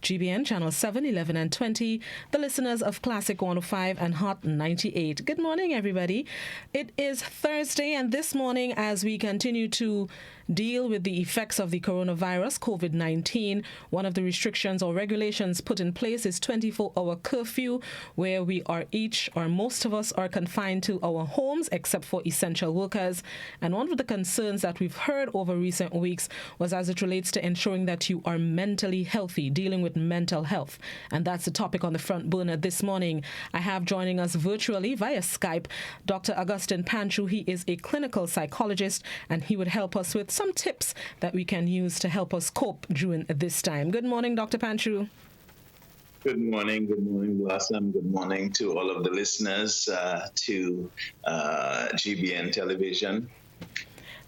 GBN Channel 7, 11 and 20, the listeners of Classic 105 and Hot 98. Good morning, everybody. It is Thursday, and this morning, as we continue to deal with the effects of the coronavirus, COVID-19, one of the restrictions or regulations put in place is 24-hour curfew, where we are each, or most of us, are confined to our homes, except for essential workers. And one of the concerns that we've heard over recent weeks was as it relates to ensuring that you are mentally healthy, dealing with mental health. And that's the topic on the front burner this morning. I have joining us virtually via Skype Dr. Augustine Panchu. He is a clinical psychologist, and he would help us with some tips that we can use to help us cope during this time. Good morning, Dr. Panchu. Good morning, Blossom. Good morning to all of the listeners to GBN Television.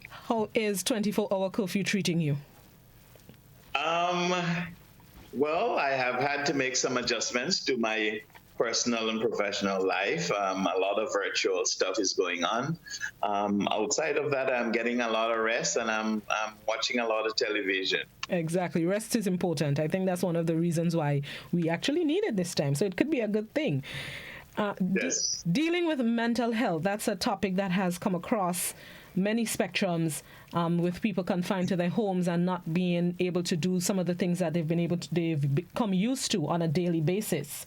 How is 24-hour curfew treating you? Well, I have had to make some adjustments to my personal and professional life. A lot of virtual stuff is going on. Outside of that, I'm getting a lot of rest, and I'm watching a lot of television. Exactly. Rest is important. I think that's one of the reasons why we actually need it this time. So it could be a good thing. Yes. Dealing with mental health, that's a topic that has come across many spectrums, with people confined to their homes and not being able to do some of the things that they've become used to on a daily basis.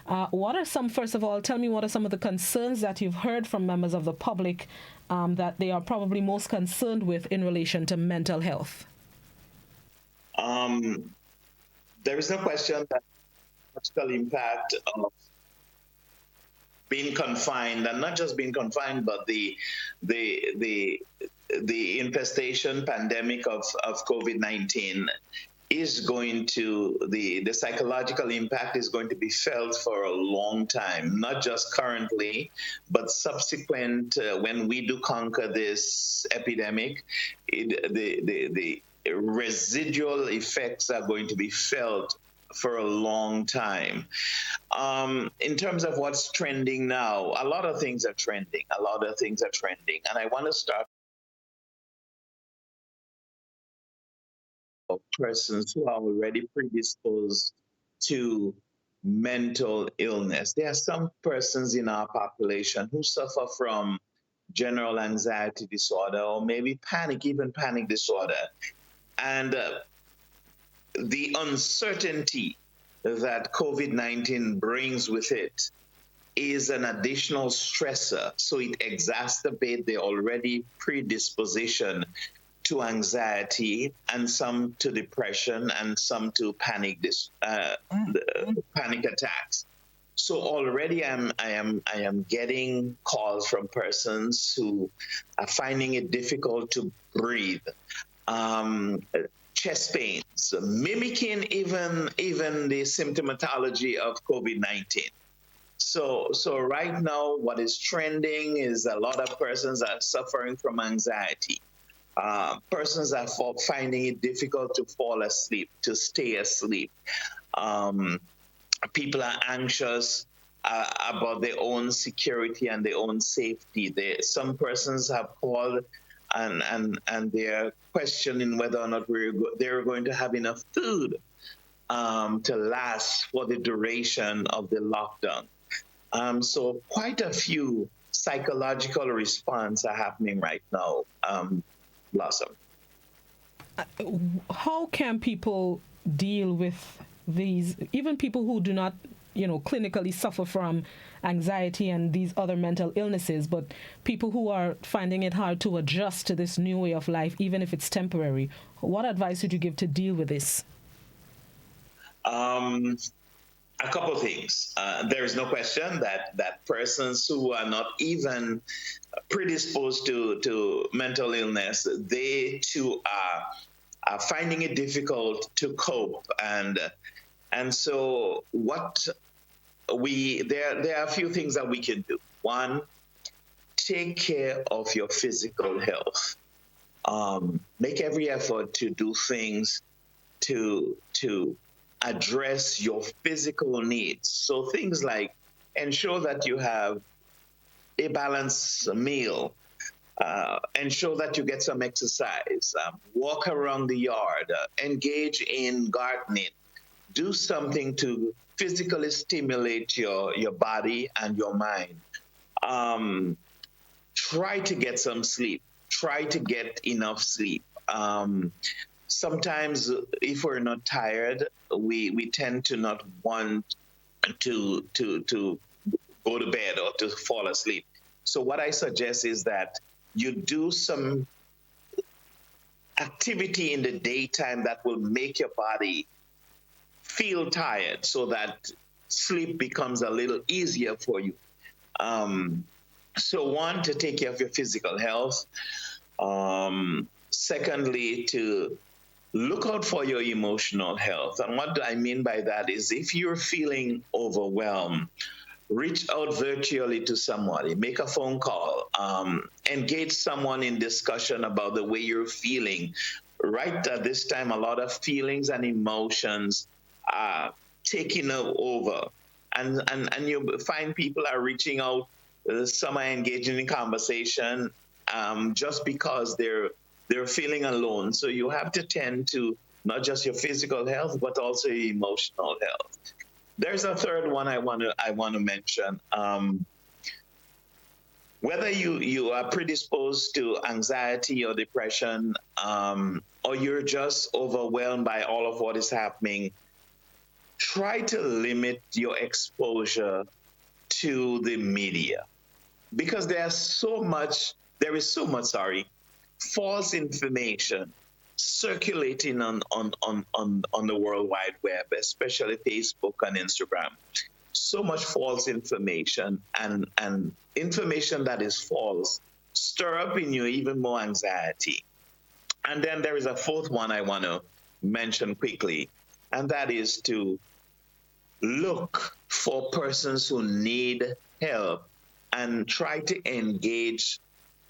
First of all, tell me what are some of the concerns that you've heard from members of the public that they are probably most concerned with in relation to mental health? There is no question that the practical impact of being confined, and not just being confined, but the infestation pandemic of COVID-19 is going to, the psychological impact is going to be felt for a long time, not just currently, but subsequent, when we do conquer this epidemic, the residual effects are going to be felt for a long time. In terms of what's trending now, a lot of things are trending. And I want to start with persons who are already predisposed to mental illness. There are some persons in our population who suffer from general anxiety disorder, or maybe even panic disorder. And the uncertainty that COVID-19 brings with it is an additional stressor. So it exacerbates the already predisposition to anxiety, and some to depression, and some to panic attacks. So already I am getting calls from persons who are finding it difficult to breathe. Chest pains, mimicking even the symptomatology of COVID-19. So right now, what is trending is a lot of persons are suffering from anxiety. Persons are finding it difficult to fall asleep, to stay asleep. People are anxious about their own security and their own safety. Some persons have called and they're questioning whether or not they're going to have enough food to last for the duration of the lockdown. So quite a few psychological responses are happening right now, Blossom. How can people deal with these, even people who do not clinically suffer from anxiety and these other mental illnesses, but people who are finding it hard to adjust to this new way of life, even if it's temporary? What advice would you give to deal with this? A couple of things. There is no question that persons who are not even predisposed to mental illness, they too are finding it difficult to cope. And so there are a few things that we can do. One, take care of your physical health. Make every effort to do things to address your physical needs. So things like ensure that you have a balanced meal, ensure that you get some exercise, walk around the yard, engage in gardening, do something to physically stimulate your body and your mind. Um, Try to get some sleep. Try to get enough sleep. Sometimes, if we're not tired, we tend to not want to go to bed or to fall asleep. So what I suggest is that you do some activity in the daytime that will make your body feel tired so that sleep becomes a little easier for you. Um, so one, to take care of your physical health. Secondly, to look out for your emotional health. And what I mean by that is if you're feeling overwhelmed, reach out virtually to somebody, make a phone call, engage someone in discussion about the way you're feeling. Right at this time, a lot of feelings and emotions are taking over. And you find people are reaching out, some are engaging in conversation just because they're feeling alone. So you have to tend to not just your physical health, but also your emotional health. There's a third one I want to mention. Whether you are predisposed to anxiety or depression, or you're just overwhelmed by all of what is happening, try to limit your exposure to the media because there is so much, false information circulating on the World Wide Web, especially Facebook and Instagram. So much false information and information that is false stir up in you even more anxiety. And then there is a fourth one I want to mention quickly, and that is to look for persons who need help and try to engage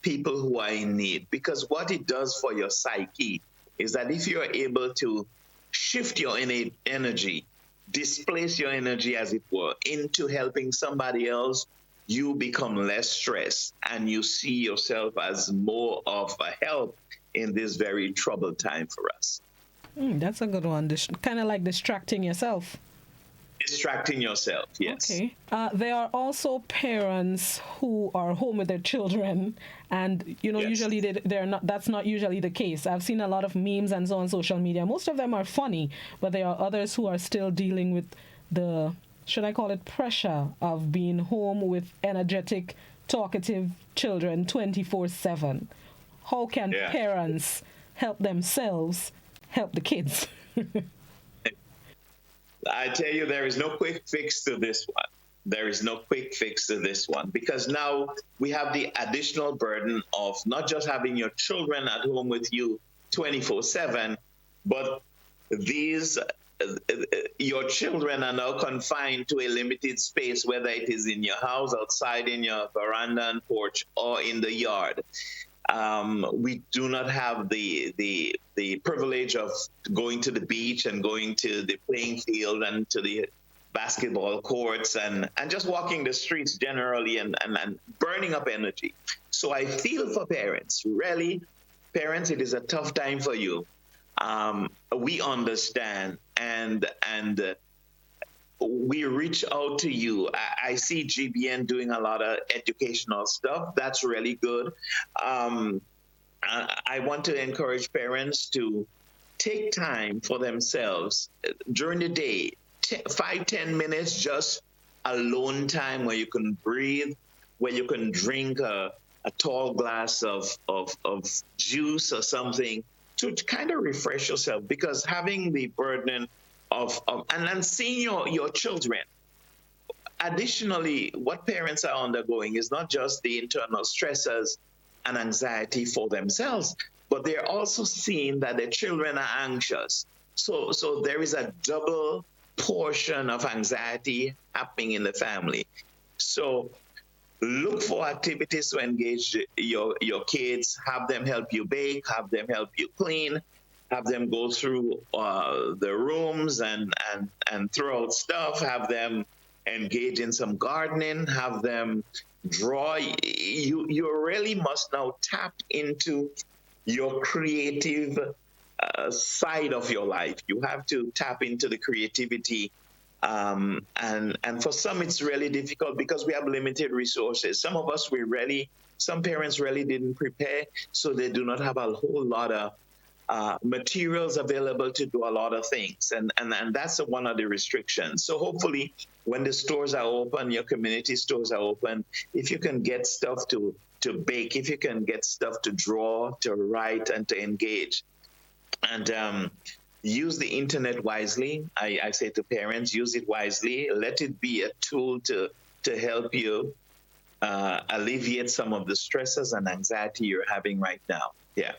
people who are in need. Because what it does for your psyche is that if you're able to shift your energy, displace your energy, as it were, into helping somebody else, you become less stressed and you see yourself as more of a help in this very troubled time for us. That's a good one. Kind of like distracting yourself. Distracting yourself, yes. Okay. There are also parents who are home with their children, and Yes. usually they're not. That's not usually the case. I've seen a lot of memes and so on social media. Most of them are funny, but there are others who are still dealing with the, should I call it, pressure of being home with energetic, talkative children 24/7. How can Yeah. parents help themselves help the kids? I tell you, there is no quick fix to this one. There is no quick fix to this one because now we have the additional burden of not just having your children at home with you 24/7, but these your children are now confined to a limited space, whether it is in your house, outside in your veranda and porch, or in the yard. We do not have the privilege of going to the beach and going to the playing field and to the basketball courts and just walking the streets generally and burning up energy. So I feel for parents. Really, parents, it is a tough time for you. We understand and we reach out to you. I see GBN doing a lot of educational stuff. That's really good. I want to encourage parents to take time for themselves during the day, 5-10 minutes, just alone time where you can breathe, where you can drink a tall glass of juice or something to kind of refresh yourself, because having the burden of and then seeing your children. Additionally, what parents are undergoing is not just the internal stressors and anxiety for themselves, but they're also seeing that their children are anxious. So there is a double portion of anxiety happening in the family. So look for activities to engage your kids, have them help you bake, have them help you clean, have them go through the rooms and throw out stuff, have them engage in some gardening, have them draw. You really must now tap into your creative side of your life. You have to tap into the creativity. And for some, it's really difficult because we have limited resources. Some of us, some parents really didn't prepare, so they do not have a whole lot of materials available to do a lot of things. And that's one of the restrictions. So hopefully when the stores are open, your community stores are open, if you can get stuff to bake, if you can get stuff to draw, to write, and to engage, and use the internet wisely. I say to parents, use it wisely. Let it be a tool to help you alleviate some of the stresses and anxiety you're having right now. Yeah.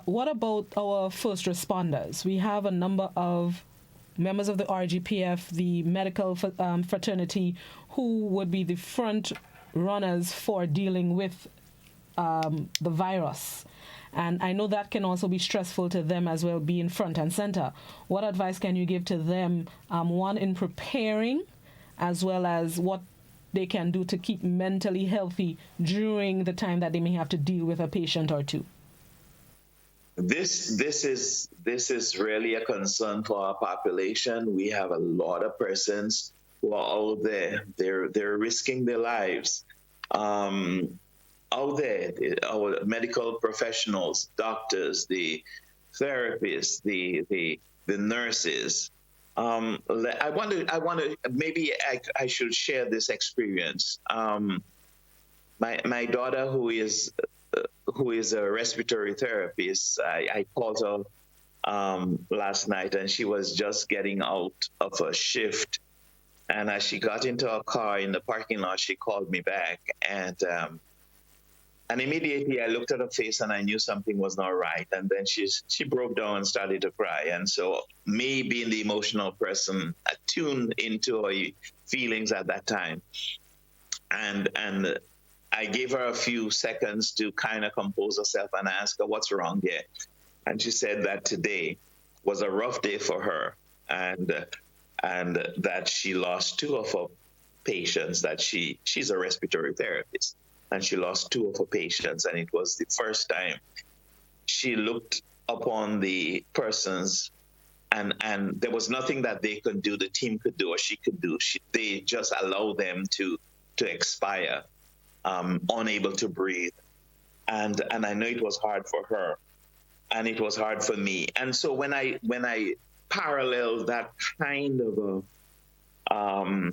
What about our first responders? We have a number of members of the RGPF, the medical fraternity, who would be the front runners for dealing with the virus. And I know that can also be stressful to them as well, being front and center. What advice can you give to them, one, in preparing, as well as what they can do to keep mentally healthy during the time that they may have to deal with a patient or two? This is really a concern for our population. We have a lot of persons who are out there. They're risking their lives. Out there, our medical professionals, doctors, the therapists, the nurses. I want to maybe I should share this experience. My daughter, who is a respiratory therapist, I called her last night, and she was just getting out of a shift. And as she got into a car in the parking lot, she called me back, and immediately I looked at her face and I knew something was not right. And then she broke down and started to cry. And so, me being the emotional person, attuned into her feelings at that time, and I gave her a few seconds to kind of compose herself and ask her what's wrong there. And she said that today was a rough day for her, and that she lost two of her patients. That she's a respiratory therapist, and she lost two of her patients, and it was the first time she looked upon the persons, and there was nothing that they could do, the team could do, or she could do. They just allowed them to expire, unable to breathe, and I know it was hard for her, and it was hard for me. And so when I parallel that kind of a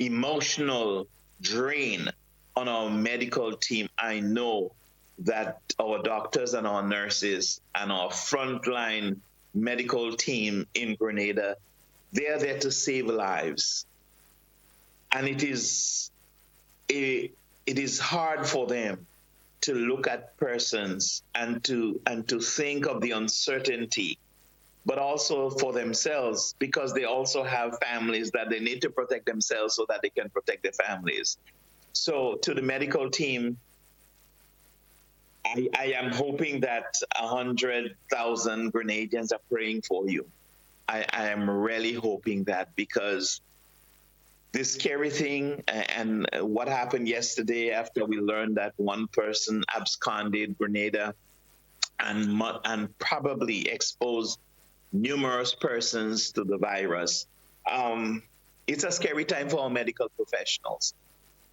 emotional drain on our medical team, I know that our doctors and our nurses and our frontline medical team in Grenada, they are there to save lives. And it is hard for them to look at persons and to think of the uncertainty, but also for themselves, because they also have families that they need to protect themselves so that they can protect their families. So to the medical team, I am hoping that 100,000 Grenadians are praying for you. I am really hoping that, because this scary thing and what happened yesterday after we learned that one person absconded Grenada and probably exposed numerous persons to the virus, it's a scary time for our medical professionals.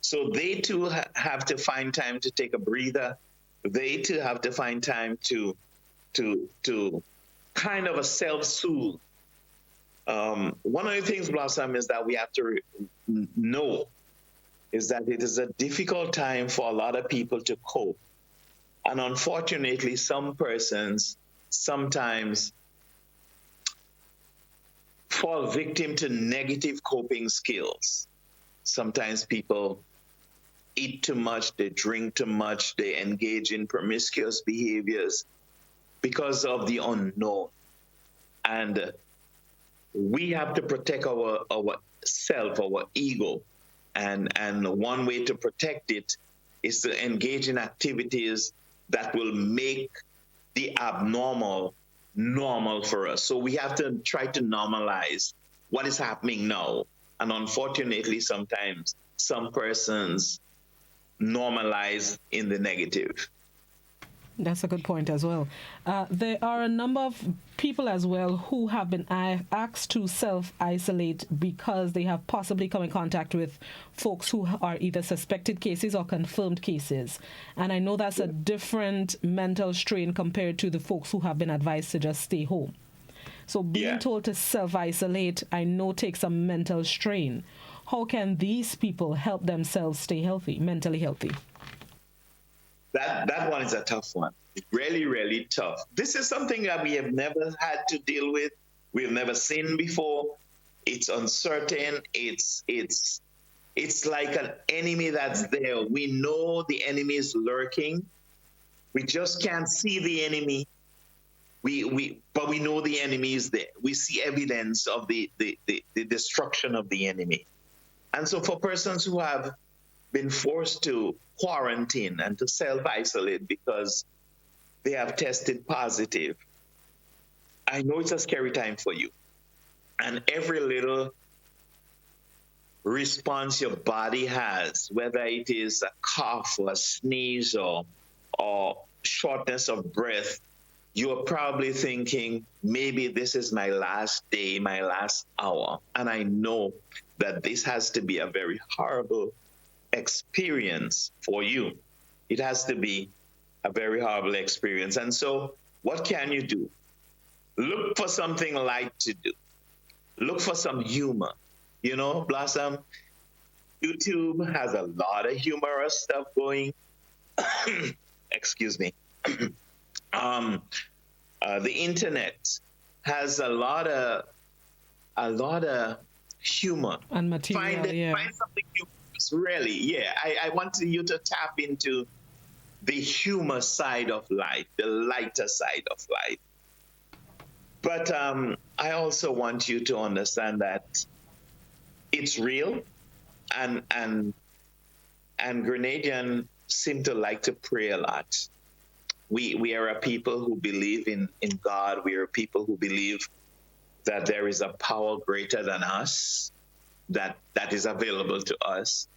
So they too have to find time to take a breather. They too have to find time to kind of a self-soothe. One of the things, Blossom, is that we have to know is that it is a difficult time for a lot of people to cope. And unfortunately, some persons sometimes fall victim to negative coping skills. Sometimes people eat too much, they drink too much, they engage in promiscuous behaviors because of the unknown. And we have to protect our self, our ego. And one way to protect it is to engage in activities that will make the abnormal normal for us. So we have to try to normalize what is happening now. And unfortunately, sometimes some persons normalize in the negative. That's a good point as well. There are a number of people as well who have been asked to self-isolate because they have possibly come in contact with folks who are either suspected cases or confirmed cases. And I know that's a different mental strain compared to the folks who have been advised to just stay home. So being told to self-isolate, I know takes a mental strain. How can these people help themselves stay healthy, mentally healthy? That one is a tough one. Really, really tough. This is something that we have never had to deal with. We've never seen before. It's uncertain. It's like an enemy that's there. We know the enemy is lurking. We just can't see the enemy. But we know the enemy is there. We see evidence of the destruction of the enemy. And so for persons who have been forced to quarantine and to self-isolate because they have tested positive, I know it's a scary time for you. And every little response your body has, whether it is a cough or a sneeze or shortness of breath, you're probably thinking, maybe this is my last day, my last hour. And I know that this has to be a very horrible experience for you. It has to be a very horrible experience. And so what can you do? Look for something light to do. Look for some humor. You know, Blossom, YouTube has a lot of humorous stuff going. Excuse me. The internet has a lot of humor and material. Find something humorous. Really, yeah. I want you to tap into the humor side of life, the lighter side of life. But I also want you to understand that it's real, and Grenadians seem to like to pray a lot. We are a people who believe in God. We are a people who believe that there is a power greater than us that is available to us.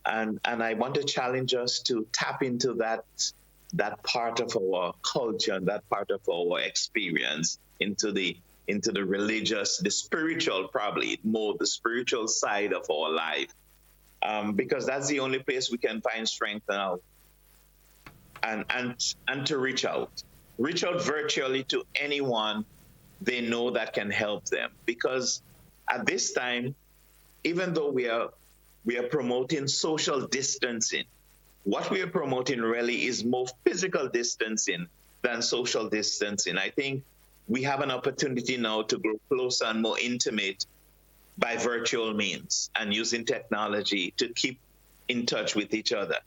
And I want to challenge us to tap into that part of our culture and that part of our experience into the religious, the spiritual, probably more the spiritual side of our life, because that's the only place we can find strength now. And to reach out virtually to anyone they know that can help them, because at this time, even though we are promoting social distancing, what we are promoting really is more physical distancing than social distancing. I think we have an opportunity now to grow closer and more intimate by virtual means and using technology to keep in touch with each other.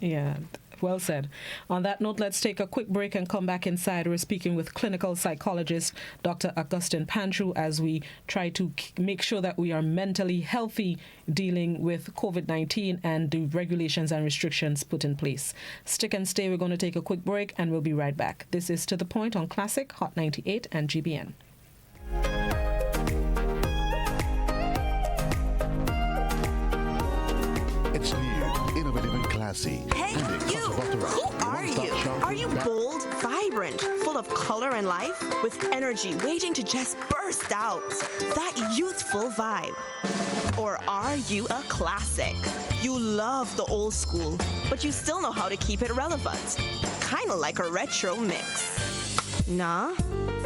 Yeah, well said. On that note, let's take a quick break and come back inside. We're speaking with clinical psychologist Dr. Augustine Pantru as we try to make sure that we are mentally healthy dealing with COVID-19 and the regulations and restrictions put in place. Stick and stay. We're going to take a quick break and we'll be right back. This is To The Point on Classic, Hot 98 and GBN. It's new, innovative and classy. Hey, you! Who are you? Are you bold, vibrant, full of color and life, with energy waiting to just burst out? That youthful vibe. Or are you a classic? You love the old school, but you still know how to keep it relevant. Kinda like a retro mix. Nah?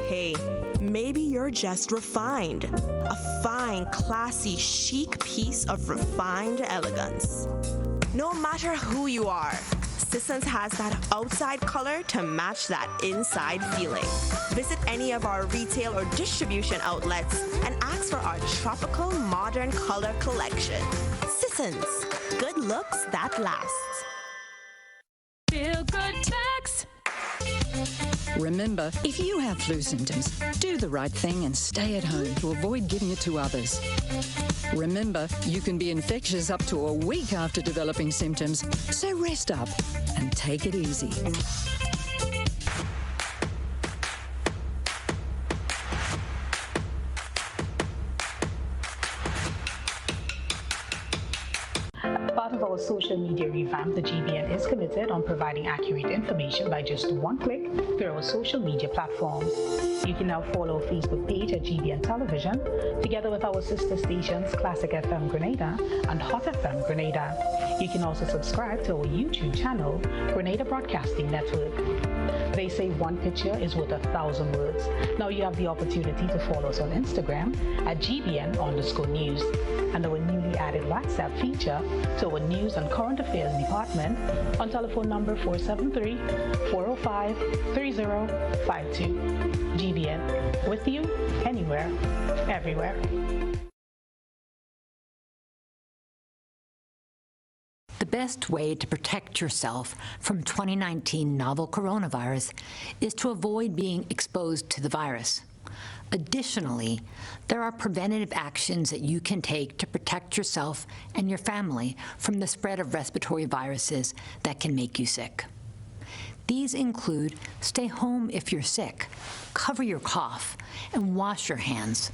Hey, maybe you're just refined. A fine, classy, chic piece of refined elegance. No matter who you are, Sissons has that outside color to match that inside feeling. Visit any of our retail or distribution outlets and ask for our tropical modern color collection. Sissons, good looks that lasts. Feel good tax. Remember, if you have flu symptoms, do the right thing and stay at home to avoid giving it to others. Remember, you can be infectious up to a week after developing symptoms, so rest up and take it easy. part of our social media revamp, the GBN is committed on providing accurate information by just one click through our social media platforms. You can now follow our Facebook page at GBN Television, together with our sister stations Classic FM Grenada and Hot FM Grenada. You can also subscribe to our YouTube channel, Grenada Broadcasting Network. They say one picture is worth 1,000 words. Now you have the opportunity to follow us on Instagram at GBN_news and our newly added WhatsApp feature to our news and current affairs department on telephone number 473-405-3052. GBN, with you, anywhere, everywhere. The best way to protect yourself from 2019 novel coronavirus is to avoid being exposed to the virus. Additionally, there are preventative actions that you can take to protect yourself and your family from the spread of respiratory viruses that can make you sick. These include stay home if you're sick, cover your cough, and wash your hands.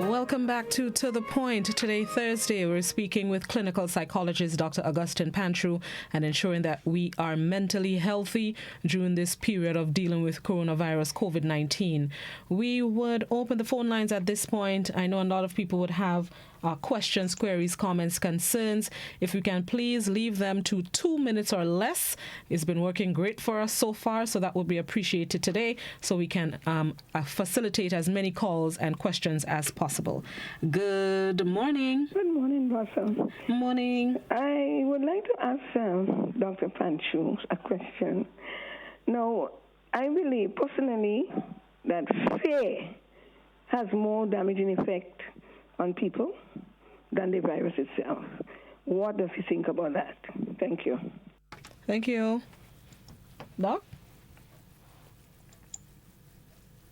Welcome back to The Point. Today, Thursday, we're speaking with clinical psychologist Dr. Augustine Pantru and ensuring that we are mentally healthy during this period of dealing with coronavirus COVID-19. We would open the phone lines at this point. I know a lot of people would have questions, queries, comments, concerns. If you can please leave them to 2 minutes or less. It's been working great for us so far, so that would be appreciated today so we can facilitate as many calls and questions as possible. Good morning. Good morning, Russell. Morning. I would like to ask Dr. Pantru a question. Now, I believe personally that fear has more damaging effect on people than the virus itself. What does he think about that? Thank you. Thank you. Doc?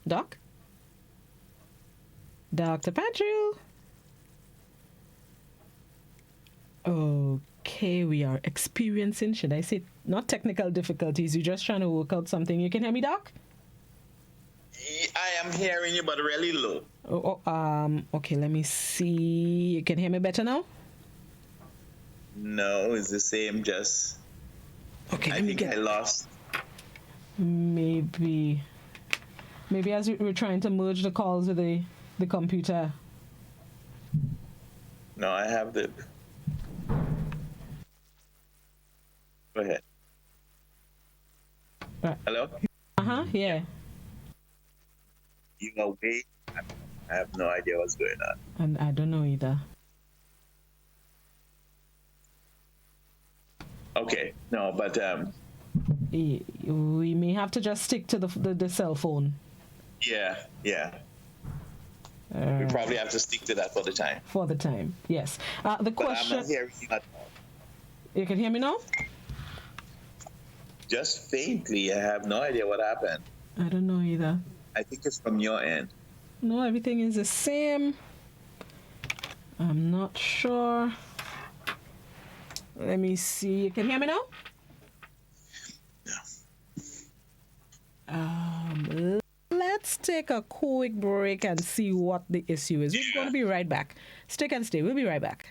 Doc? Dr. Pantru? Okay, we are experiencing, should I say, not technical difficulties. You're just trying to work out something. You can hear me, Doc? I am hearing you, but really low. Okay, let me see. You can hear me better now? No, it's the same, just... Okay, I think I lost. Maybe as we're trying to merge the calls with the computer. No, I have the... Go ahead. Right. Hello? Yeah. You are way... I have no idea what's going on. And I don't know either. Okay, no, but we may have to just stick to the cell phone. yeah. We probably have to stick to that for the time. For the time, yes. The question. But I'm not hearing you at all. You can hear me now? Just faintly. I have no idea what happened. I don't know either. I think it's from your end. No, everything is the same. I'm not sure. Let me see. You can hear me now? No. Let's take a quick break and see what the issue is. We're going to be right back. Stick and stay. We'll be right back.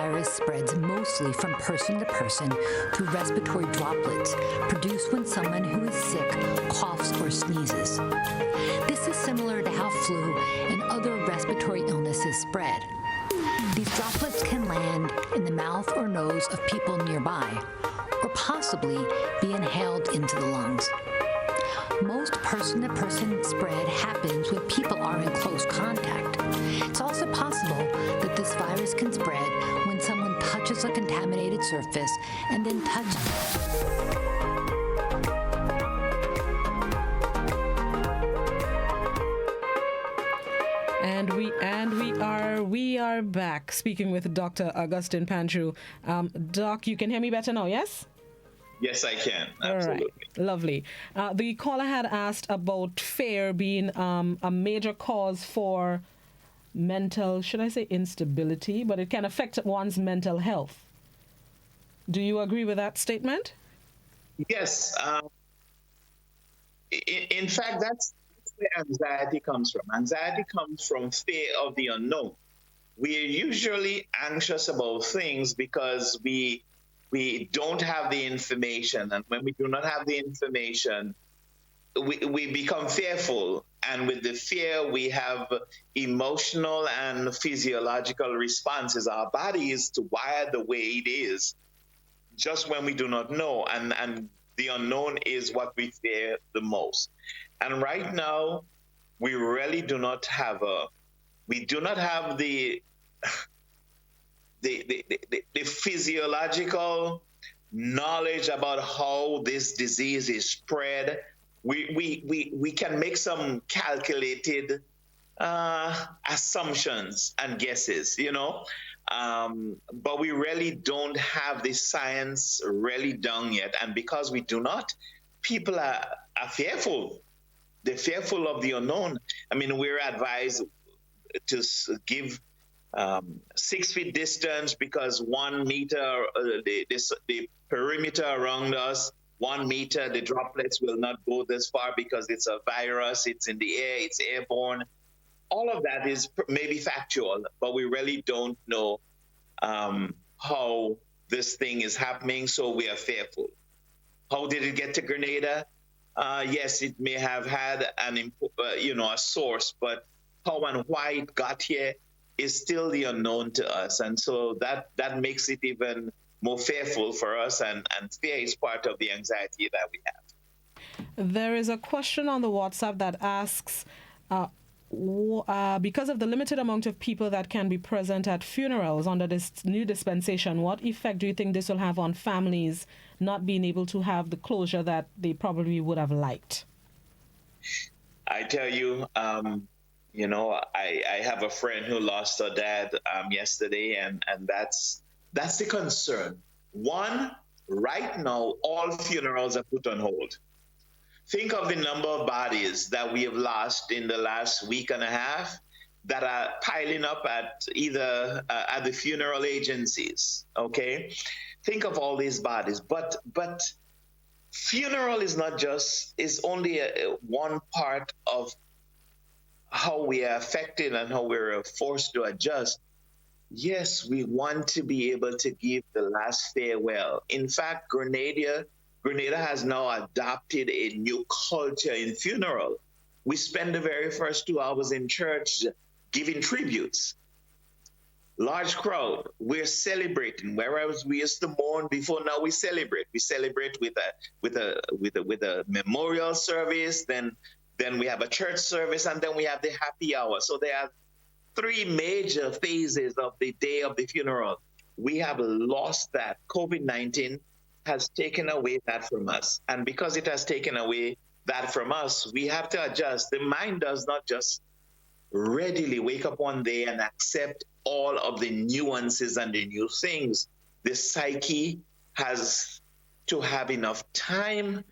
virus spreads mostly from person to person through respiratory droplets produced when someone who is sick coughs or sneezes. This is similar to how flu and other respiratory illnesses spread. These droplets can land in the mouth or nose of people nearby, or possibly be inhaled into the lungs. Most person-to-person spread happens when people are in close contact. It's also possible that this virus can spread when someone touches a contaminated surface and then And we are back speaking with Dr. Augustine Panchu. Doc, you can hear me better now, yes? Yes, I can. Absolutely. All right. Lovely. The caller had asked about fear being a major cause for mental, should I say instability, but it can affect one's mental health. Do you agree with that statement? Yes. In fact, that's where anxiety comes from. Anxiety comes from fear of the unknown. We are usually anxious about things because we don't have the information. And when we do not have the information, we become fearful. And with the fear, we have emotional and physiological responses. Our body is wired the way it is, just when we do not know. And the unknown is what we fear the most. And right now, we really do not have the physiological knowledge about how this disease is spread. We can make some calculated assumptions and guesses, but we really don't have the science really done yet. And because we do not, people are fearful. They're fearful of the unknown. I mean, we're advised to give 6 feet distance because 1 meter, the perimeter around us, 1 meter, the droplets will not go this far because it's a virus, it's in the air, it's airborne. All of that is maybe factual, but we really don't know how this thing is happening, so we are fearful. How did it get to Grenada? Yes, it may have had a source, but how and why it got here is still the unknown to us. And so that makes it even more fearful for us, and fear is part of the anxiety that we have. There is a question on the WhatsApp that asks, because of the limited amount of people that can be present at funerals under this new dispensation, what effect do you think this will have on families not being able to have the closure that they probably would have liked? I tell you, I have a friend who lost her dad yesterday, and that's the concern. One, right now, all funerals are put on hold. Think of the number of bodies that we have lost in the last week and a half that are piling up at either at the funeral agencies, okay? Think of all these bodies, but funeral is only one part of how we are affected and how we're forced to adjust. Yes, we want to be able to give the last farewell. In fact, Grenada has now adopted a new culture in funeral. We spend the very first 2 hours in church giving tributes. Large crowd, we're celebrating. Whereas we used to mourn before, now we celebrate. We celebrate with a memorial service, then we have a church service, and then we have the happy hour. So there are 3 major phases of the day of the funeral. We have lost that. COVID-19 has taken away that from us. And because it has taken away that from us, we have to adjust. The mind does not just readily wake up one day and accept all of the nuances and the new things. The psyche has to have enough time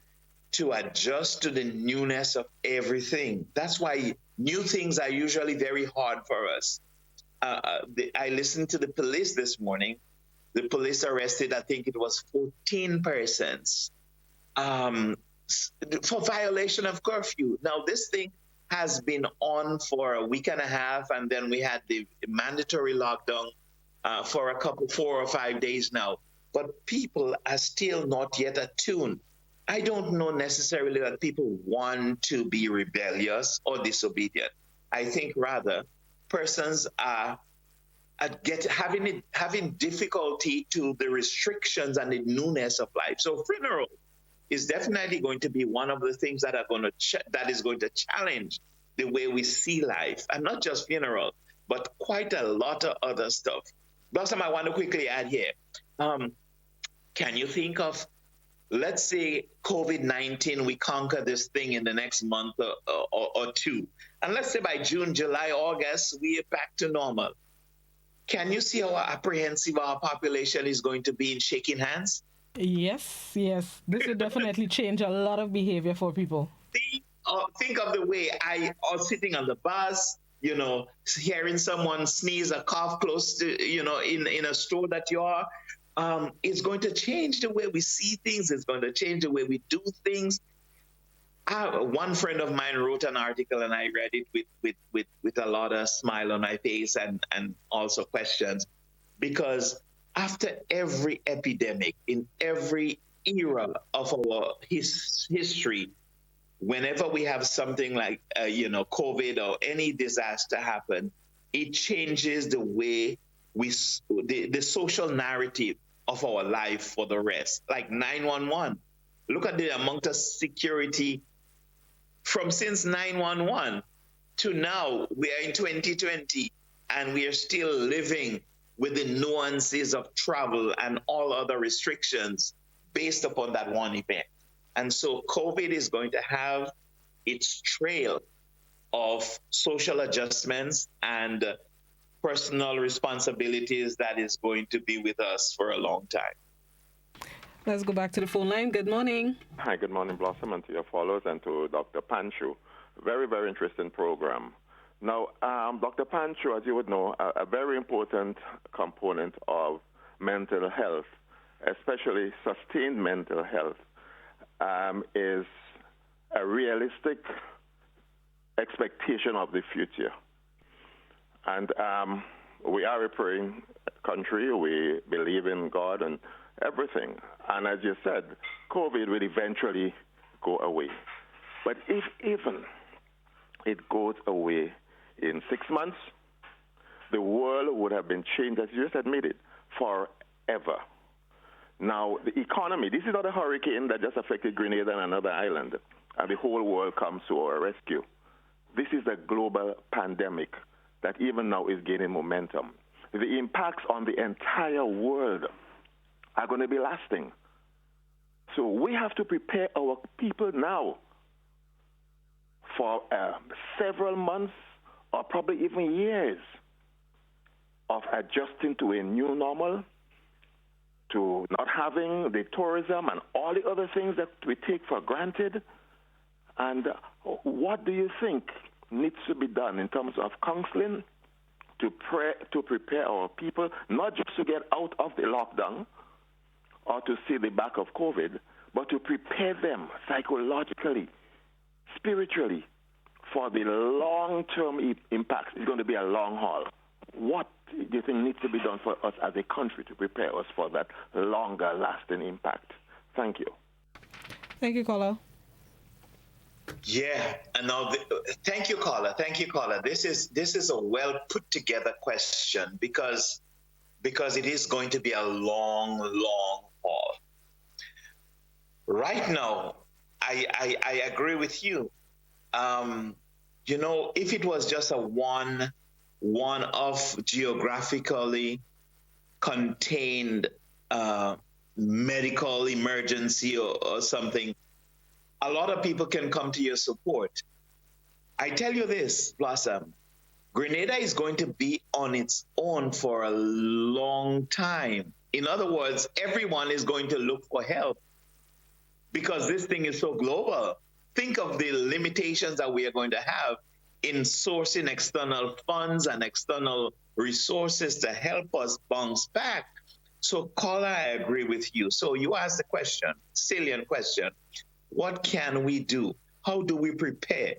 to adjust to the newness of everything. That's why new things are usually very hard for us. I listened to the police this morning. The police arrested, I think it was 14 persons for violation of curfew. Now, this thing has been on for a week and a half, and then we had the mandatory lockdown for 4 or 5 days now, but people are still not yet attuned. I don't know necessarily that people want to be rebellious or disobedient. I think rather persons are having difficulty to the restrictions and the newness of life. So funeral is definitely going to be one of the things that is going to challenge the way we see life, and not just funeral, but quite a lot of other stuff. Blossom, I want to quickly add here. Can you think of, let's say, COVID-19, we conquer this thing in the next month or two, and let's say by June, July, August, we are back to normal. Can you see how apprehensive our population is going to be in shaking hands? Yes. This will definitely change a lot of behavior for people. Think of the way I was sitting on the bus, hearing someone sneeze or cough close to, in a store that you are. It's going to change the way we see things. It's going to change the way we do things. One friend of mine wrote an article, and I read it with a lot of smile on my face and also questions, because after every epidemic in every era of our history, whenever we have something like COVID or any disaster happen, it changes the way the social narrative of our life for the rest. Like 911, look at the amount of security from since 911 to now. We are in 2020 and we are still living with the nuances of travel and all other restrictions based upon that one event. And so COVID is going to have its trail of social adjustments and personal responsibilities that is going to be with us for a long time. Let's go back to the phone line. Good morning. Hi, good morning, Blossom, and to your followers and to Dr. Panchu. Very, very interesting program. Now, Dr. Panchu, as you would know, a very important component of mental health, especially sustained mental health, is a realistic expectation of the future. And we are a praying country. We believe in God and everything. And as you said, COVID will eventually go away. But if even it goes away in 6 months, the world would have been changed, as you just admitted, forever. Now, the economy, this is not a hurricane that just affected Grenada and another island, and the whole world comes to our rescue. This is a global pandemic that even now is gaining momentum. The impacts on the entire world are going to be lasting. So we have to prepare our people now for several months or probably even years of adjusting to a new normal, to not having the tourism and all the other things that we take for granted. And what do you think needs to be done in terms of counseling to prepare our people, not just to get out of the lockdown or to see the back of COVID, but to prepare them psychologically, spiritually, for the long-term impacts? It's going to be a long haul. What do you think needs to be done for us as a country to prepare us for that longer-lasting impact? Thank you. Thank you, caller. Yeah, and now thank you, caller. Thank you, caller. This is a well put together question because it is going to be a long haul. Right now, I agree with you. If it was just a one-off geographically contained medical emergency or something, a lot of people can come to your support. I tell you this, Blossom, Grenada is going to be on its own for a long time. In other words, everyone is going to look for help because this thing is so global. Think of the limitations that we are going to have in sourcing external funds and external resources to help us bounce back. So, caller, I agree with you. So you asked the question, salient question, what can we do? How do we prepare?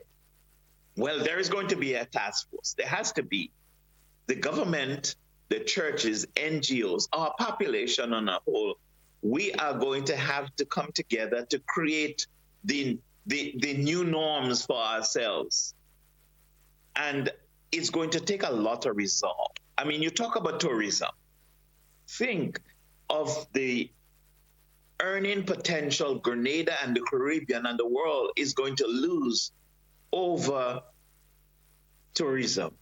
Well, there is going to be a task force. There has to be. The government the churches, NGOs, our population on a whole, we are going to have to come together to create the new norms for ourselves. And it's going to take a lot of resolve. I mean, you talk about tourism. Think of the earning potential Grenada and the Caribbean and the world is going to lose over tourism.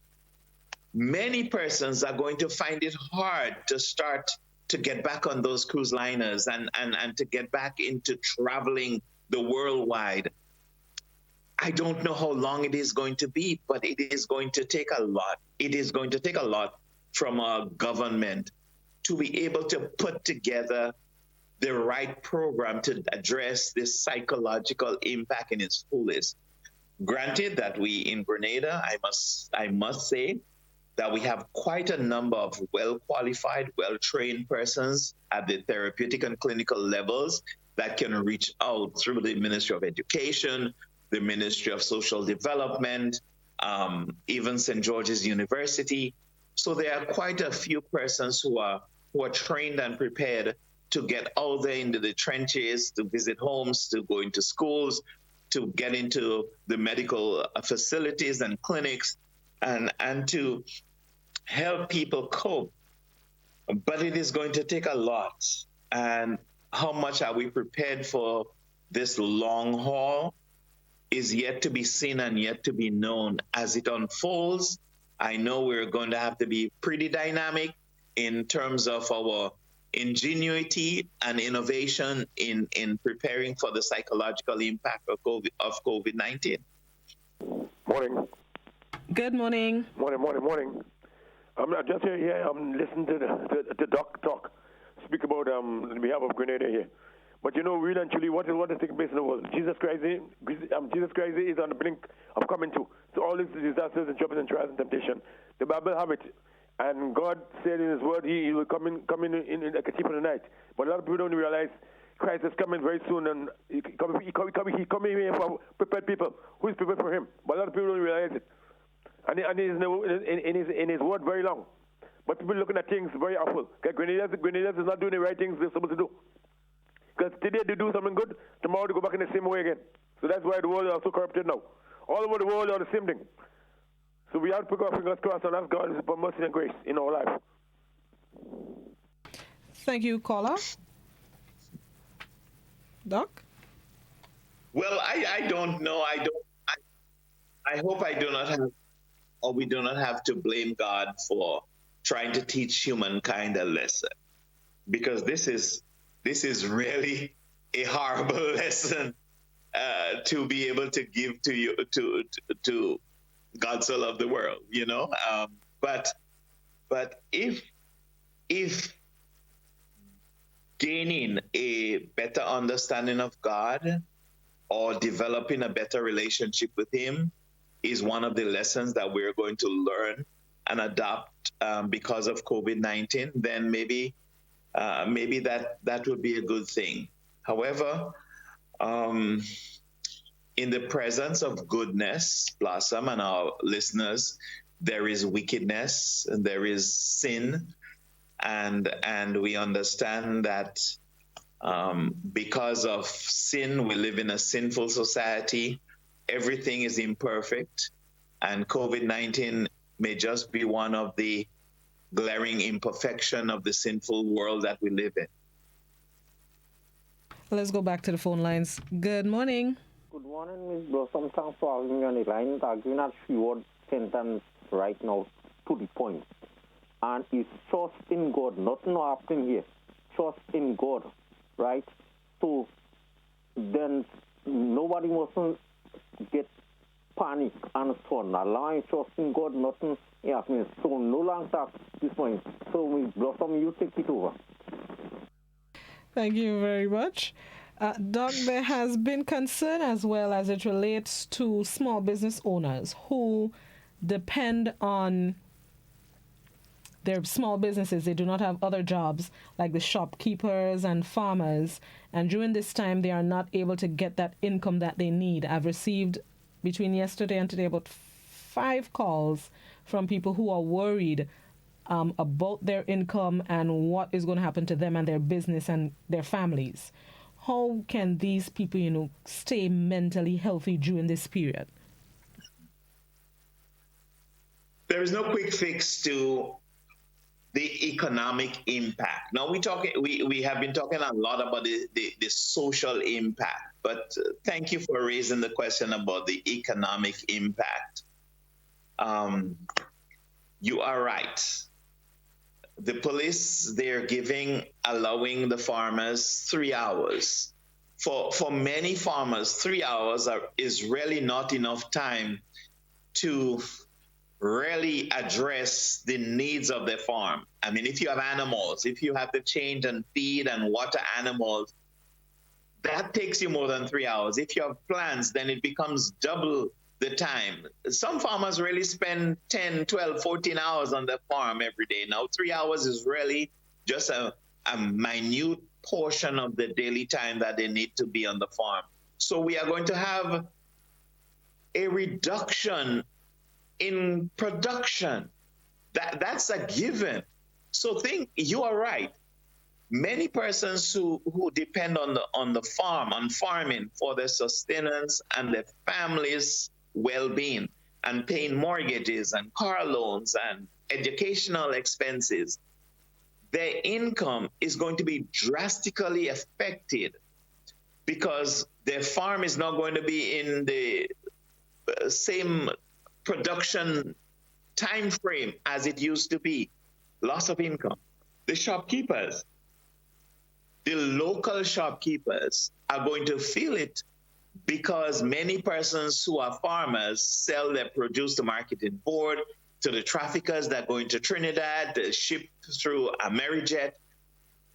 Many persons are going to find it hard to start to get back on those cruise liners and to get back into traveling the worldwide. I don't know how long it is going to be, but it is going to take a lot. It is going to take a lot from our government to be able to put together the right program to address this psychological impact in its fullest. Granted that we in Grenada, I must say that we have quite a number of well-qualified, well-trained persons at the therapeutic and clinical levels that can reach out through the Ministry of Education, the Ministry of Social Development, even St. George's University. So there are quite a few persons who are trained and prepared to get out there into the trenches, to visit homes, to go into schools, to get into the medical facilities and clinics, and to help people cope. But it is going to take a lot. And how much are we prepared for this long haul is yet to be seen and yet to be known. As it unfolds, I know we're going to have to be pretty dynamic in terms of our ingenuity and innovation in preparing for the psychological impact of COVID-19. Morning. Good morning. Morning. I'm just here. I'm listening to the doc talk, speak about the behalf of Grenada here. But really and truly, what is taking place in the world? Jesus Christ is on the brink of coming to. So all these disasters and troubles and trials and temptation, the Bible have it. And God said in His Word, He will come in like a thief in the night. But a lot of people don't realize Christ is coming very soon, and He coming here for prepared people who is prepared for Him. But a lot of people don't realize it. And in His Word very long. But people looking at things very awful. Grenadians is not doing the right things they're supposed to do. Because today they do something good, tomorrow they go back in the same way again. So that's why the world is so corrupted now. All over the world are the same thing. So we have to put our fingers crossed and ask God for mercy and grace in our life. Thank you, caller. Doc? Well, I don't know. I hope I do not have, or we do not have to blame God for trying to teach humankind a lesson, because this is really a horrible lesson to be able to give to you to God so loved the world, But if gaining a better understanding of God or developing a better relationship with Him is one of the lessons that we're going to learn and adopt because of COVID-19, then maybe that would be a good thing. However, in the presence of goodness, Blossom and our listeners, there is wickedness and there is sin, and we understand that because of sin, we live in a sinful society. Everything is imperfect, and COVID-19 may just be one of the glaring imperfection of the sinful world that we live in. Let's go back to the phone lines. Good morning. Good morning, Ms. Blossom. Thanks for having me on the line. I'm giving a short sentence right now to the point. And it's trust in God, nothing happening here. Trust in God, right? So then nobody mustn't get panic and so on. Allowing trust in God, nothing happening. So no long talk this point. So Ms. Blossom, you take it over. Thank you very much. Doc, there has been concern as well as it relates to small business owners who depend on their small businesses. They do not have other jobs like the shopkeepers and farmers. And during this time, they are not able to get that income that they need. I've received between yesterday and today about 5 calls from people who are worried about their income and what is going to happen to them and their business and their families. How can these people, stay mentally healthy during this period? There is no quick fix to the economic impact. Now we have been talking a lot about the social impact, but thank you for raising the question about the economic impact. You are right. The police, they're allowing the farmers 3 hours. For many farmers, 3 hours is really not enough time to really address the needs of their farm. I mean, if you have animals, if you have to change and feed and water animals, that takes you more than 3 hours. If you have plants, then it becomes double the time. Some farmers really spend 10, 12, 14 hours on the farm every day. Now, 3 hours is really just a minute portion of the daily time that they need to be on the farm. So we are going to have a reduction in production. That's a given. So you are right. Many persons who depend on farming for their sustenance and their families' well-being and paying mortgages and car loans and educational expenses, their income is going to be drastically affected because their farm is not going to be in the same production time frame as it used to be. Loss of income. The shopkeepers, the local shopkeepers are going to feel it because many persons who are farmers sell their produce to marketing board, to the traffickers that go into Trinidad, they ship through Amerijet.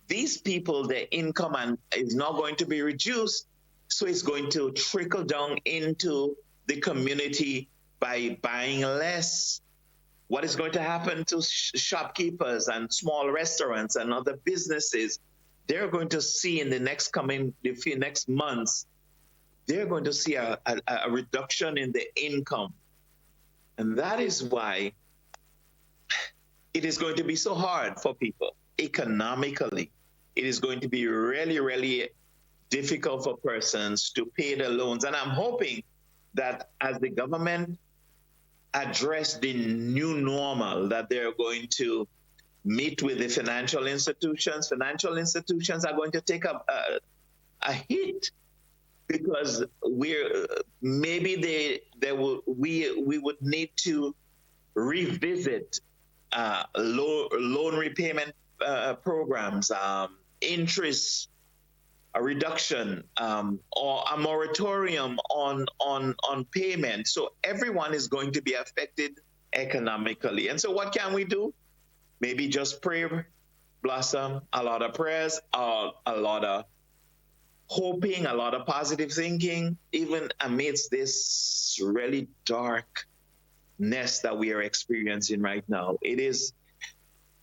These people, their income is not going to be reduced, so it's going to trickle down into the community by buying less. What is going to happen to shopkeepers and small restaurants and other businesses? They're going to see in the next months, they're going to see a reduction in the income. And that is why it is going to be so hard for people economically. It is going to be really, really difficult for persons to pay their loans. And I'm hoping that as the government address the new normal, that they're going to meet with the financial institutions. Financial institutions are going to take a hit because we would need to revisit loan repayment programs, interest a reduction, or a moratorium on payment. So everyone is going to be affected economically. And so what can we do? Maybe just pray, blossom, a lot of prayers, a lot of hoping, a lot of positive thinking, even amidst this really darkness that we are experiencing right now. It is,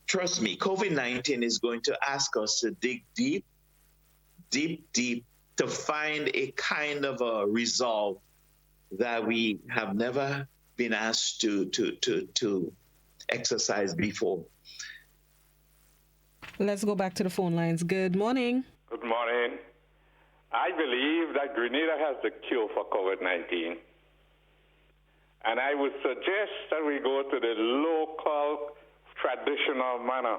trust me, COVID-19 is going to ask us to dig deep to find a kind of a resolve that we have never been asked to exercise before. Let's go back to the phone lines. Good morning. Good morning. I believe that Grenada has the cure for COVID-19. And I would suggest that we go to the local traditional manner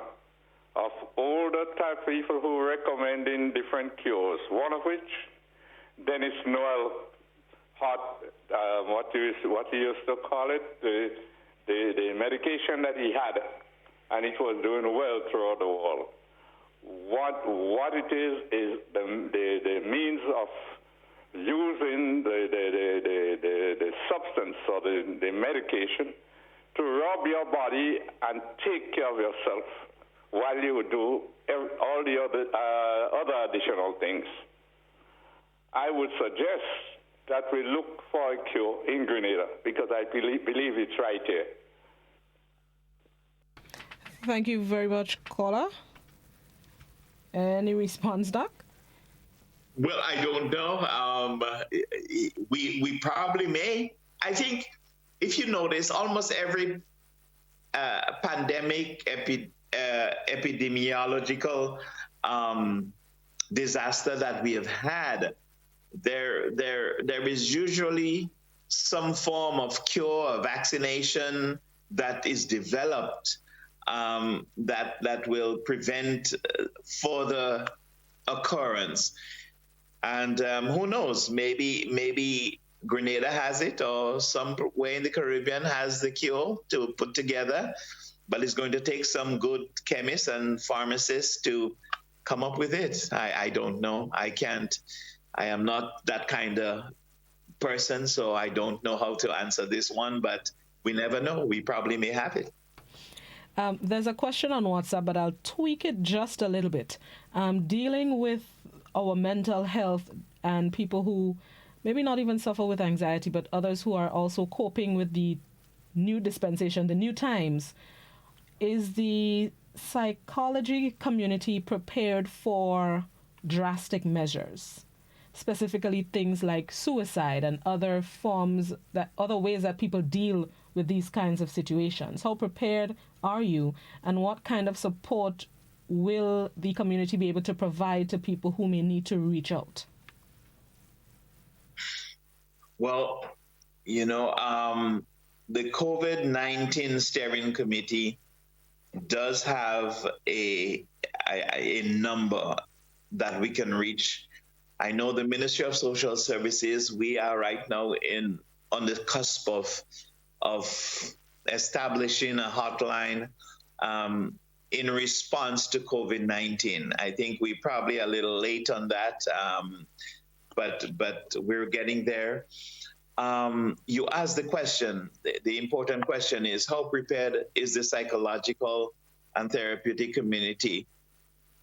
of older type people who are recommending different cures. One of which, Dennis Noel, what he used to call it, the medication that he had, and it was doing well throughout the world. What it is the means of using the substance or the medication to rub your body and take care of yourself while you do all the other additional things. I would suggest that we look for a cure in Grenada because I believe it's right here. Thank you very much, caller. Any response, Doc? Well, I don't know. We probably may. I think if you notice, almost every pandemic epidemiological disaster that we have had, there is usually some form of cure or vaccination that is developed that will prevent further occurrence. And who knows, maybe Grenada has it, or somewhere in the Caribbean has the cure to put together, but it's going to take some good chemists and pharmacists to come up with it. I don't know. I am not that kind of person, so I don't know how to answer this one, but we never know. We probably may have it. There's a question on WhatsApp, but I'll tweak it just a little bit. Dealing with our mental health and people who maybe not even suffer with anxiety, but others who are also coping with the new dispensation, the new times. Is the psychology community prepared for drastic measures? Specifically things like suicide and other ways that people deal with these kinds of situations. How prepared are you, and what kind of support will the community be able to provide to people who may need to reach out? Well, the COVID-19 steering committee does have a number that we can reach. I know the Ministry of Social Services, we are right now on the cusp of establishing a hotline in response to COVID-19. I think we probably a little late on that, but we're getting there. You asked the question, the important question is, how prepared is the psychological and therapeutic community?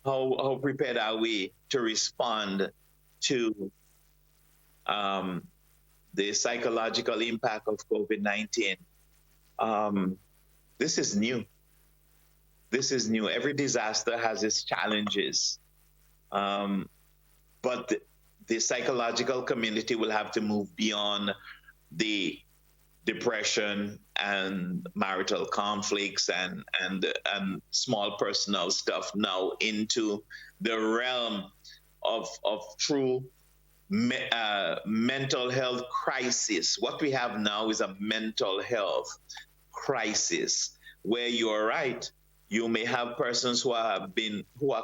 How prepared are we to respond to the psychological impact of COVID-19? This is new. This is new. Every disaster has its challenges. But the psychological community will have to move beyond the depression and marital conflicts and small personal stuff now into the realm of true mental health crisis. What we have now is a mental health crisis where you are right. You may have persons who are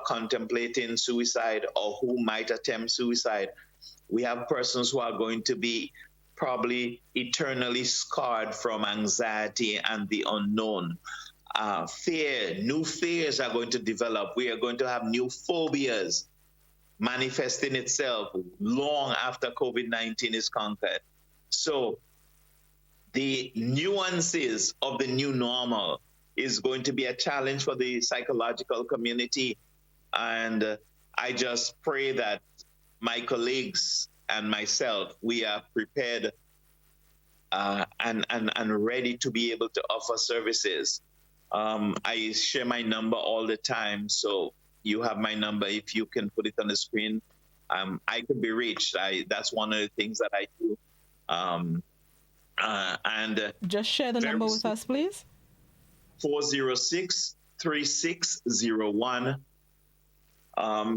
contemplating suicide or who might attempt suicide. We have persons who are going to be probably eternally scarred from anxiety and the unknown. New fears are going to develop. We are going to have new phobias manifesting itself long after COVID-19 is conquered. So the nuances of the new normal is going to be a challenge for the psychological community. And I just pray that my colleagues and myself, we are prepared and ready to be able to offer services. I share my number all the time, so you have my number. If you can put it on the screen, I could be reached. That's one of the things that I do. And just share the number with us, please. 406-3601.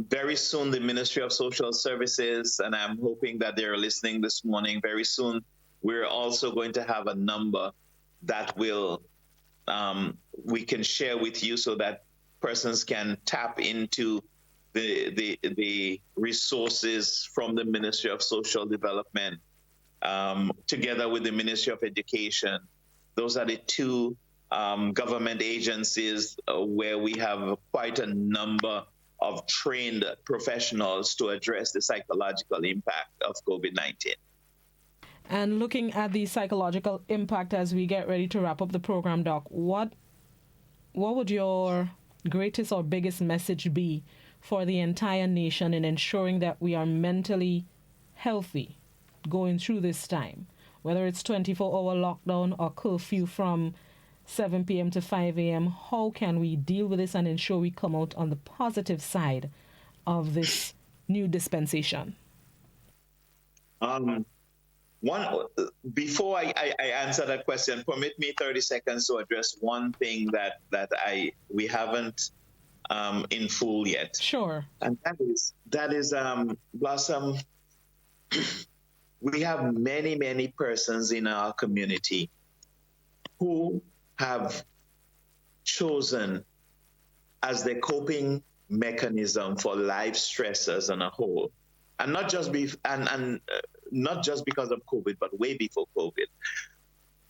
Very soon, the Ministry of Social Services, and I'm hoping that they're listening this morning, very soon, we're also going to have a number that will we can share with you so that persons can tap into the resources from the Ministry of Social Development together with the Ministry of Education. Those are the two government agencies where we have quite a number of trained professionals to address the psychological impact of COVID-19. And looking at the psychological impact as we get ready to wrap up the program, Doc, what would your greatest or biggest message be for the entire nation in ensuring that we are mentally healthy going through this time, whether it's 24-hour lockdown or curfew from 7 p.m. to 5 a.m., how can we deal with this and ensure we come out on the positive side of this new dispensation? Before I answer that question, permit me 30 seconds to address one thing that we haven't in full yet. Sure. And that is Blossom. We have many persons in our community who have chosen as their coping mechanism for life stressors on a whole, and not just not just because of COVID, but way before COVID,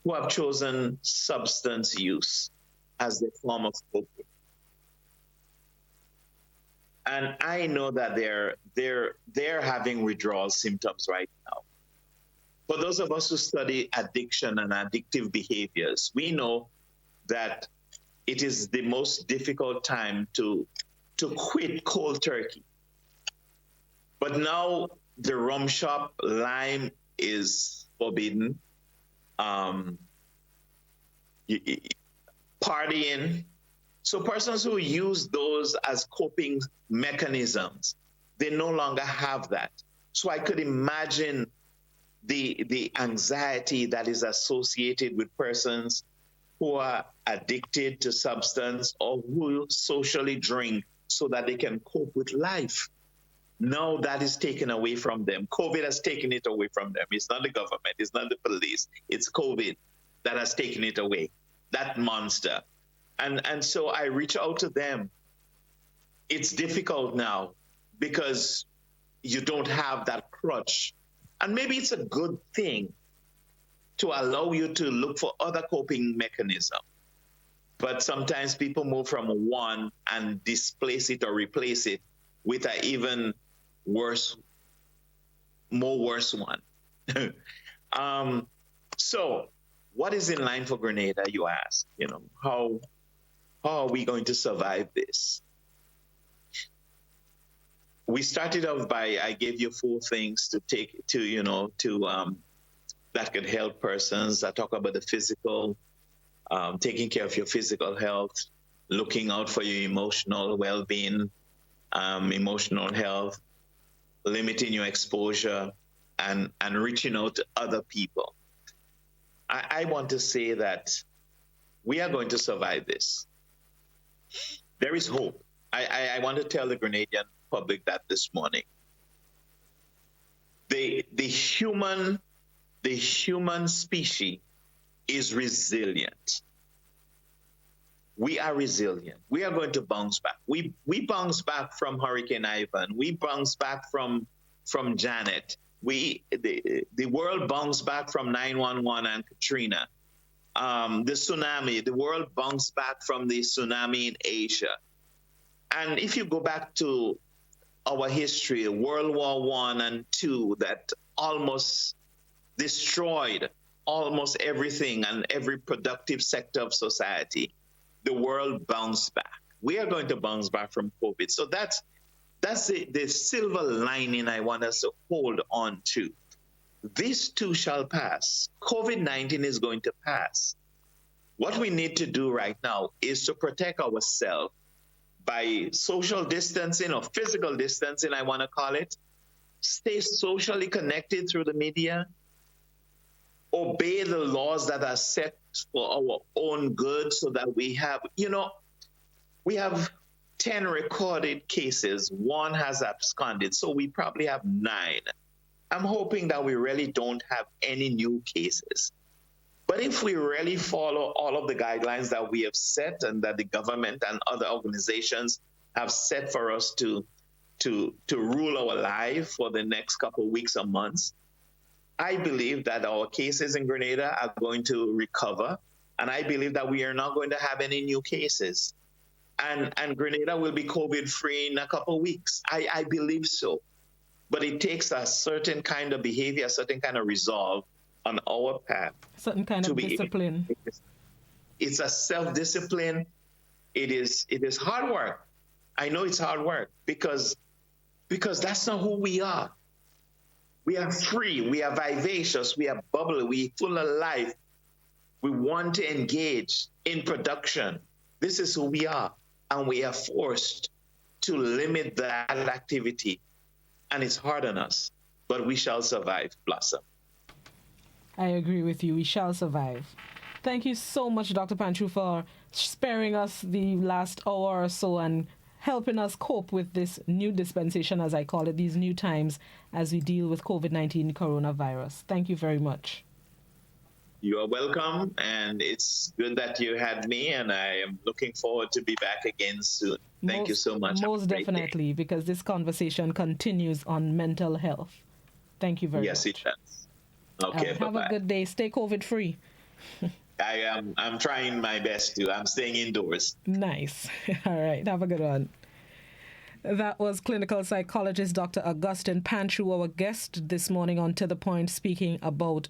who have chosen substance use as their form of coping. And I know that they're having withdrawal symptoms right now. For those of us who study addiction and addictive behaviors, we know that it is the most difficult time to quit cold turkey. But now the rum shop lime is forbidden. Partying. So persons who use those as coping mechanisms, they no longer have that. So I could imagine the anxiety that is associated with persons who are addicted to substance or who socially drink so that they can cope with life. Now that is taken away from them. COVID has taken it away from them. It's not the government, it's not the police, it's COVID that has taken it away, that monster. And so I reach out to them. It's difficult now because you don't have that crutch. And maybe it's a good thing to allow you to look for other coping mechanisms. But sometimes people move from one and displace it or replace it with an even worse one. So what is in line for Grenada, you ask? You know, how are we going to survive this? We started off by, I gave you 4 things to take that could help persons. I talk about the physical, taking care of your physical health, looking out for your emotional well-being, emotional health, limiting your exposure, and reaching out to other people. I want to say that we are going to survive this. There is hope. I want to tell the Grenadian public that this morning. The human species is resilient. We are resilient. We are going to bounce back. We bounced back from Hurricane Ivan. We bounced back from Janet. The world bounced back from 911 and Katrina. The tsunami, the world bounced back from the tsunami in Asia. And if you go back to our history, World War I and II, that almost destroyed almost everything and every productive sector of society, the world bounced back. We are going to bounce back from COVID. So that's the silver lining I want us to hold on to. This too shall pass. COVID-19 is going to pass. What we need to do right now is to protect ourselves by social distancing or physical distancing, I want to call it. Stay socially connected through the media. Obey the laws that are set for our own good so that we have 10 recorded cases. 1 has absconded, so we probably have 9. I'm hoping that we really don't have any new cases. But if we really follow all of the guidelines that we have set and that the government and other organizations have set for us to rule our life for the next couple of weeks or months, I believe that our cases in Grenada are going to recover, and I believe that we are not going to have any new cases. And Grenada will be COVID-free in a couple of weeks. I believe so. But it takes a certain kind of behavior, a certain kind of resolve on our path. Certain kind of discipline. It's a self-discipline. It is hard work. I know it's hard work because that's not who we are. We are free, we are vivacious, we are bubbly, we are full of life. We want to engage in production. This is who we are. And we are forced to limit that activity. And it's hard on us, but we shall survive, Blossom. I agree with you. We shall survive. Thank you so much, Dr. Panchu, for sparing us the last hour or so and helping us cope with this new dispensation, as I call it, these new times as we deal with COVID-19 coronavirus. Thank you very much. You are welcome, and it's good that you had me, and I am looking forward to be back again soon. Thank you so much. Most definitely, because this conversation continues on mental health. Thank you very much. Yes, it does. Okay, bye-bye. Have a good day. Stay COVID-free. I'm trying my best to. I'm staying indoors. Nice. All right. Have a good one. That was clinical psychologist Dr. Augustine Panchu, our guest this morning on To The Point, speaking about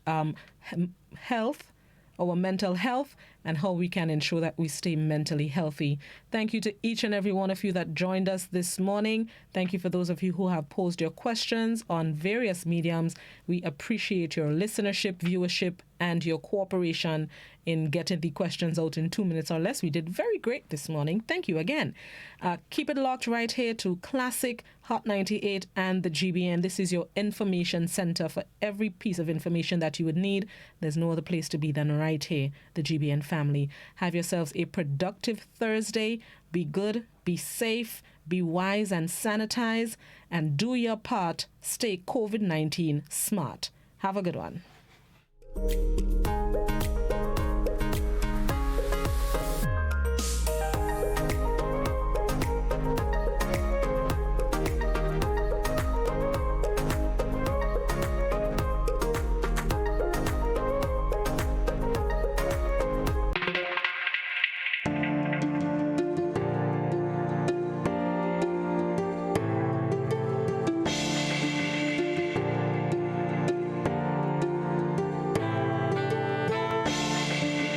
health, our mental health, and how we can ensure that we stay mentally healthy. Thank you to each and every one of you that joined us this morning. Thank you for those of you who have posed your questions on various mediums. We appreciate your listenership, viewership, and your cooperation in getting the questions out in 2 minutes or less. We did very great this morning. Thank you again. Keep it locked right here to Classic Hot 98 and the GBN. This is your information center for every piece of information that you would need. There's no other place to be than right here, the GBN family. Have yourselves a productive Thursday. Be good, be safe, be wise and sanitize, and do your part. Stay COVID-19 smart. Have a good one.